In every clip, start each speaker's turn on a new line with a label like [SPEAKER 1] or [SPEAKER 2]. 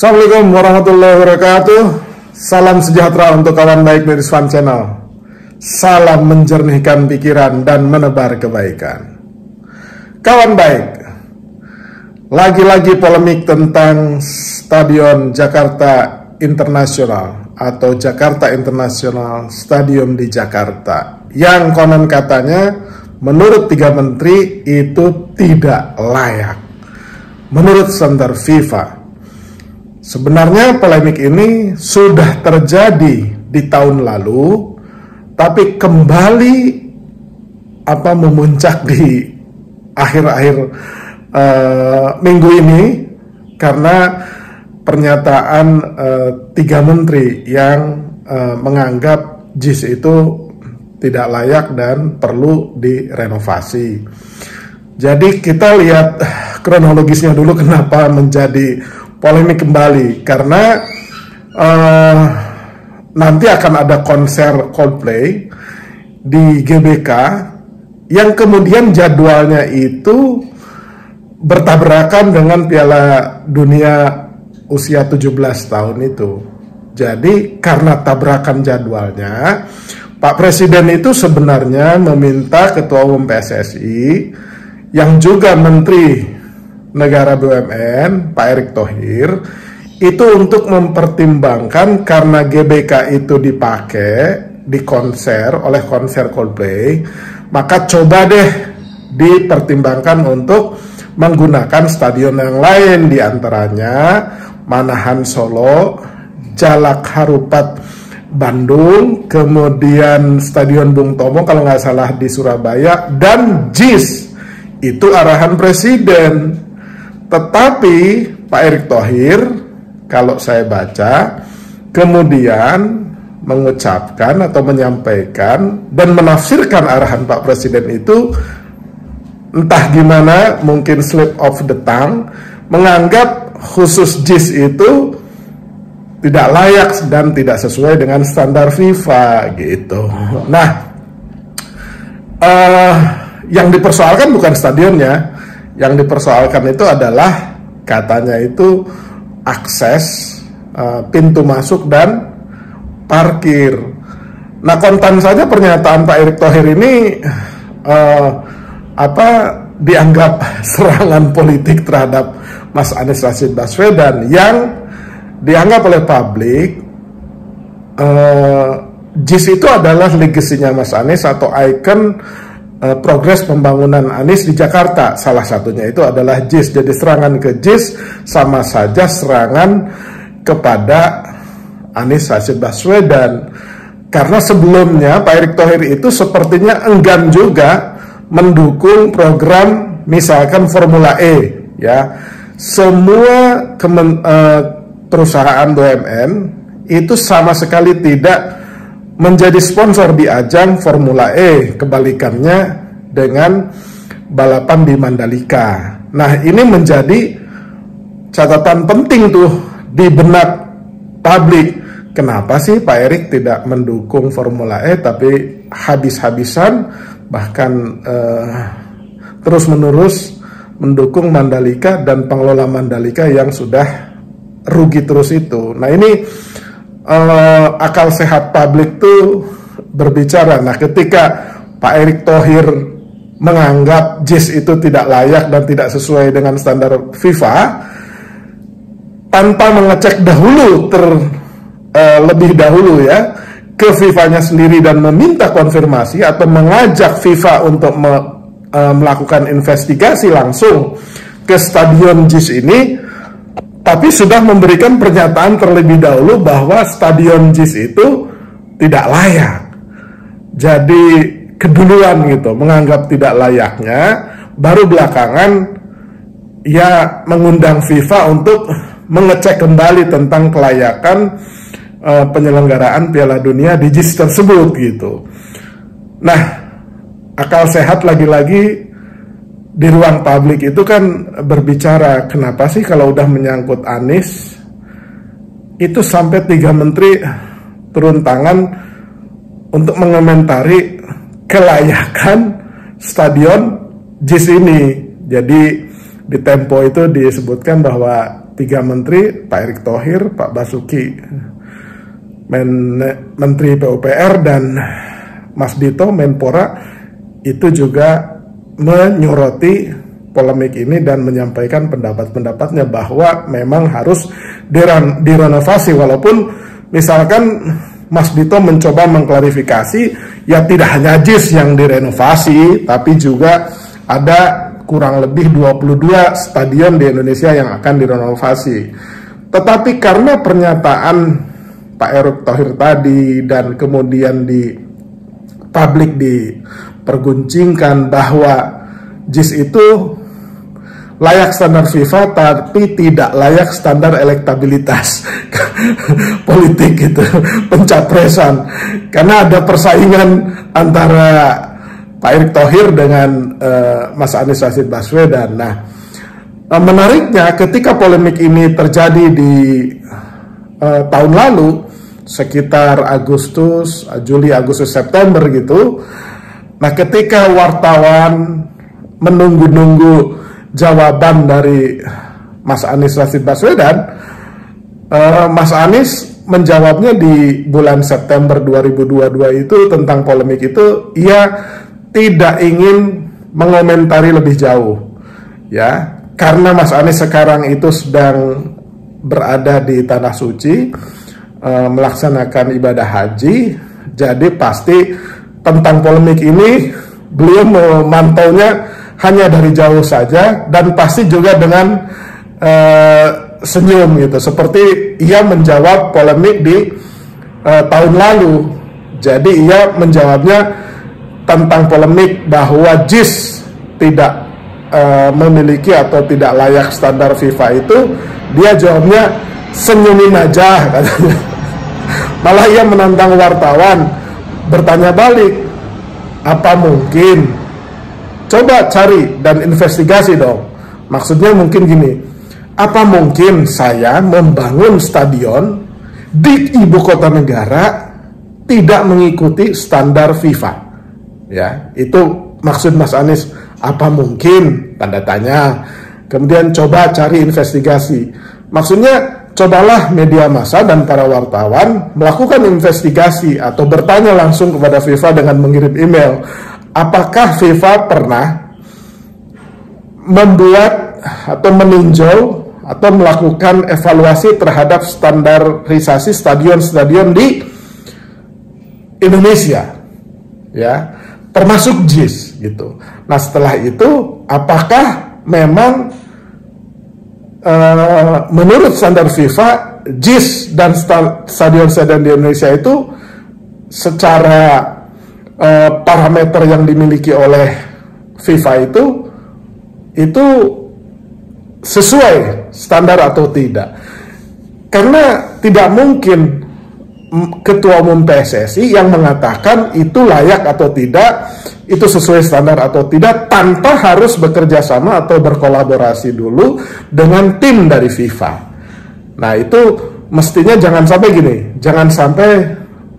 [SPEAKER 1] Assalamualaikum warahmatullahi wabarakatuh. Salam sejahtera untuk kawan baik dari Swan Channel. Salam menjernihkan pikiran dan menebar kebaikan. Kawan baik, lagi-lagi polemik tentang Stadion Jakarta Internasional atau Jakarta International Stadium di Jakarta, yang konon katanya menurut 3 menteri itu tidak layak menurut standar FIFA. Sebenarnya polemik ini sudah terjadi di tahun lalu, tapi kembali memuncak di akhir-akhir minggu ini karena pernyataan 3 menteri yang menganggap JIS itu tidak layak dan perlu direnovasi. Jadi kita lihat kronologisnya dulu kenapa menjadi polemik kembali, karena nanti akan ada konser Coldplay di GBK yang kemudian jadwalnya itu bertabrakan dengan Piala Dunia usia 17 tahun itu. Jadi karena tabrakan jadwalnya, Pak Presiden itu sebenarnya meminta Ketua Umum PSSI yang juga Menteri Negara BUMN, Pak Erick Thohir, itu untuk mempertimbangkan karena GBK itu dipakai di konser oleh konser Coldplay, maka coba deh dipertimbangkan untuk menggunakan stadion yang lain, diantaranya Manahan Solo, Jalak Harupat Bandung, kemudian Stadion Bung Tomo kalau nggak salah di Surabaya, dan JIS. Itu arahan Presiden. Tetapi Pak Erick Thohir, kalau saya baca, kemudian mengucapkan atau menyampaikan dan menafsirkan arahan Pak Presiden itu entah gimana, mungkin slip of the tongue, menganggap khusus JIS itu tidak layak dan tidak sesuai dengan standar FIFA gitu. Nah, yang dipersoalkan bukan stadionnya, yang dipersoalkan itu adalah katanya itu akses, pintu masuk dan parkir. Nah, kontan saja pernyataan Pak Erick Thohir ini dianggap serangan politik terhadap Mas Anies Rashid Baswedan yang dianggap oleh publik JIS itu adalah legasinya Mas Anies atau ikon progres pembangunan Anies di Jakarta. Salah satunya itu adalah JIS. Jadi serangan ke JIS sama saja serangan kepada Anies Rashid Baswedan. Karena sebelumnya Pak Erick Thohir itu sepertinya enggan juga mendukung program misalkan Formula E, ya. Semua perusahaan BUMN itu sama sekali tidak menjadi sponsor di ajang Formula E, kebalikannya dengan balapan di Mandalika. Nah, ini menjadi catatan penting tuh di benak publik. Kenapa sih Pak Erick tidak mendukung Formula E tapi habis-habisan bahkan terus-menerus mendukung Mandalika dan pengelola Mandalika yang sudah rugi terus itu. Nah, ini akal sehat publik tuh berbicara. Nah, ketika Pak Erick Thohir menganggap JIS itu tidak layak dan tidak sesuai dengan standar FIFA, tanpa mengecek dahulu lebih dahulu ya ke FIFA-nya sendiri dan meminta konfirmasi atau mengajak FIFA untuk melakukan investigasi langsung ke stadion JIS ini, tapi sudah memberikan pernyataan terlebih dahulu bahwa stadion JIS itu tidak layak. Jadi keduluan gitu, menganggap tidak layaknya, baru belakangan ya mengundang FIFA untuk mengecek kembali tentang kelayakan penyelenggaraan Piala Dunia di JIS tersebut gitu. Nah, akal sehat lagi-lagi di ruang publik itu kan berbicara, kenapa sih kalau udah menyangkut Anies itu sampai 3 menteri turun tangan untuk mengomentari kelayakan stadion JIS ini. Jadi di Tempo itu disebutkan bahwa tiga menteri, Pak Erick Thohir, Pak Basuki, Menteri PUPR, dan Mas Dito, Menpora, itu juga menyoroti polemik ini dan menyampaikan pendapat-pendapatnya bahwa memang harus direnovasi. Walaupun misalkan Mas Dito mencoba mengklarifikasi, ya tidak hanya JIS yang direnovasi, tapi juga ada kurang lebih 22 stadion di Indonesia yang akan direnovasi. Tetapi karena pernyataan Pak Erick Thohir tadi dan kemudian di publik diperguncingkan bahwa JIS itu layak standar FIFA tapi tidak layak standar elektabilitas politik gitu, pencapresan, karena ada persaingan antara Pak Erick Thohir dengan Mas Anies Rashid Baswedan. Nah, menariknya ketika polemik ini terjadi di tahun lalu sekitar Juli, Agustus, September gitu. Nah, ketika wartawan menunggu-nunggu jawaban dari Mas Anies Rashid Baswedan, Mas Anies menjawabnya di bulan September 2022 itu tentang polemik itu, ia tidak ingin mengomentari lebih jauh, ya, karena Mas Anies sekarang itu sedang berada di Tanah Suci, melaksanakan ibadah haji, jadi pasti tentang polemik ini beliau memantaunya hanya dari jauh saja, dan pasti juga dengan senyum gitu, seperti ia menjawab polemik di tahun lalu. Jadi ia menjawabnya tentang polemik bahwa JIS tidak memiliki atau tidak layak standar FIFA itu, dia jawabnya senyumin aja katanya. Malah ia menantang wartawan, bertanya balik, apa mungkin? Coba cari dan investigasi dong. Maksudnya mungkin gini, apa mungkin saya membangun stadion di ibu kota negara tidak mengikuti standar FIFA? Ya, itu maksud Mas Anies. Apa mungkin? Tanda tanya. Kemudian coba cari investigasi. Maksudnya cobalah media massa dan para wartawan melakukan investigasi atau bertanya langsung kepada FIFA dengan mengirim email. Apakah FIFA pernah membuat atau meninjau atau melakukan evaluasi terhadap standarisasi stadion-stadion di Indonesia, ya, termasuk JIS gitu. Nah, setelah itu apakah memang menurut standar FIFA JIS dan stadion-stadion di Indonesia itu secara parameter yang dimiliki oleh FIFA itu sesuai standar atau tidak? Karena tidak mungkin Ketua Umum PSSI yang mengatakan itu layak atau tidak, itu sesuai standar atau tidak, tanpa harus bekerja sama atau berkolaborasi dulu dengan tim dari FIFA. Nah, itu mestinya jangan sampai gini, jangan sampai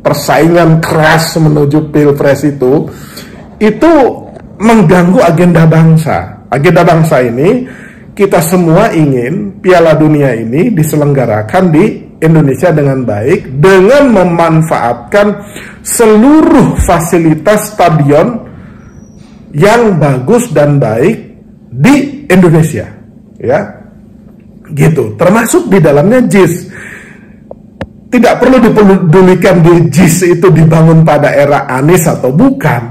[SPEAKER 1] persaingan keras menuju Pilpres itu mengganggu agenda bangsa. Agenda bangsa ini, kita semua ingin Piala Dunia ini diselenggarakan di Indonesia dengan baik, dengan memanfaatkan seluruh fasilitas stadion yang bagus dan baik di Indonesia, ya, gitu. Termasuk di dalamnya JIS. Tidak perlu dipedulikan di JIS itu dibangun pada era Anies atau bukan,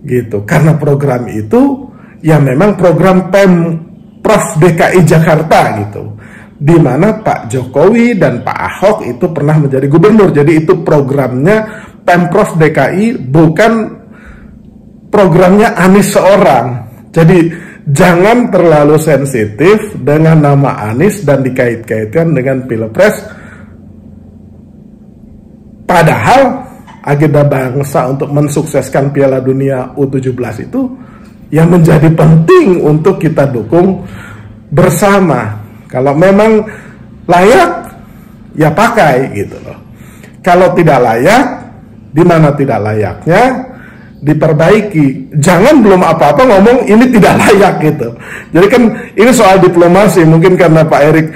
[SPEAKER 1] gitu. Karena program itu ya memang program Pemprov DKI Jakarta gitu, di mana Pak Jokowi dan Pak Ahok itu pernah menjadi gubernur. Jadi itu programnya Pemprov DKI, bukan programnya Anies seorang. Jadi jangan terlalu sensitif dengan nama Anies dan dikait-kaitkan dengan Pilpres. Padahal agenda bangsa untuk mensukseskan Piala Dunia U17 itu yang menjadi penting untuk kita dukung bersama. Kalau memang layak, ya pakai gitu loh. Kalau tidak layak, di mana tidak layaknya diperbaiki. Jangan belum apa-apa ngomong ini tidak layak gitu. Jadi kan ini soal diplomasi. Mungkin karena Pak Erick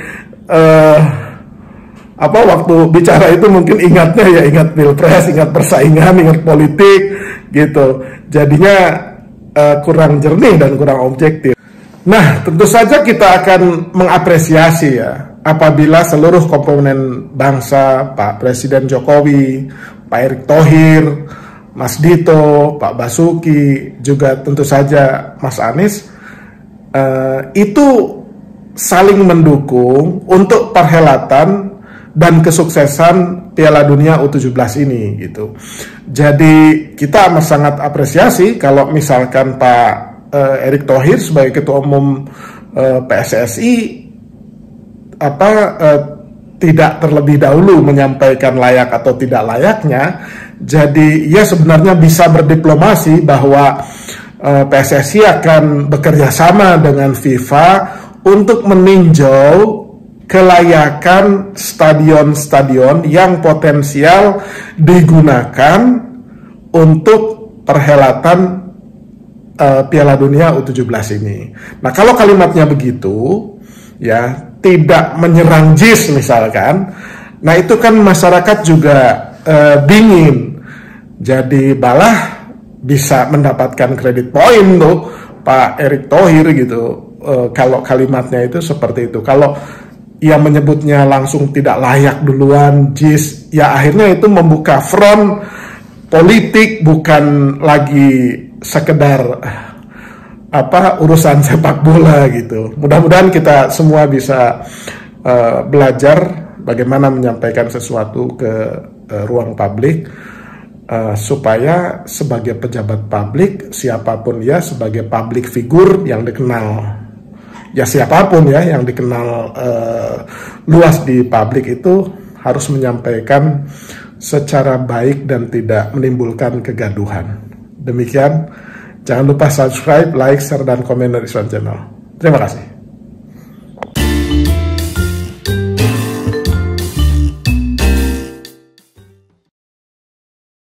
[SPEAKER 1] waktu bicara itu mungkin ingatnya ya ingat pilpres, ingat persaingan, ingat politik gitu. Jadinya kurang jernih dan kurang objektif. Nah, tentu saja kita akan mengapresiasi ya apabila seluruh komponen bangsa, Pak Presiden Jokowi, Pak Erick Thohir, Mas Dito, Pak Basuki, juga tentu saja Mas Anies itu saling mendukung untuk perhelatan dan kesuksesan Piala Dunia U17 ini gitu. Jadi kita amat sangat apresiasi kalau misalkan Pak Erick Thohir sebagai Ketua Umum PSSI tidak terlebih dahulu menyampaikan layak atau tidak layaknya. Jadi ya sebenarnya bisa berdiplomasi bahwa PSSI akan bekerja sama dengan FIFA untuk meninjau kelayakan stadion-stadion yang potensial digunakan untuk perhelatan Piala Dunia U17 ini. Nah, kalau kalimatnya begitu, ya tidak menyerang JIS misalkan, nah itu kan masyarakat juga dingin. Jadi malah bisa mendapatkan kredit poin tuh Pak Erick Thohir gitu. Kalau kalimatnya itu seperti itu. Kalau ia menyebutnya langsung tidak layak duluan JIS, ya akhirnya itu membuka front politik, bukan lagi sekedar urusan sepak bola gitu. Mudah-mudahan kita semua bisa belajar bagaimana menyampaikan sesuatu ke ruang publik, supaya sebagai pejabat publik, siapapun ya, sebagai public figure yang dikenal, ya siapapun ya yang dikenal luas di publik itu harus menyampaikan secara baik dan tidak menimbulkan kegaduhan. Demikian, jangan lupa subscribe, like, share, dan komen dari Iswan Channel. Terima kasih.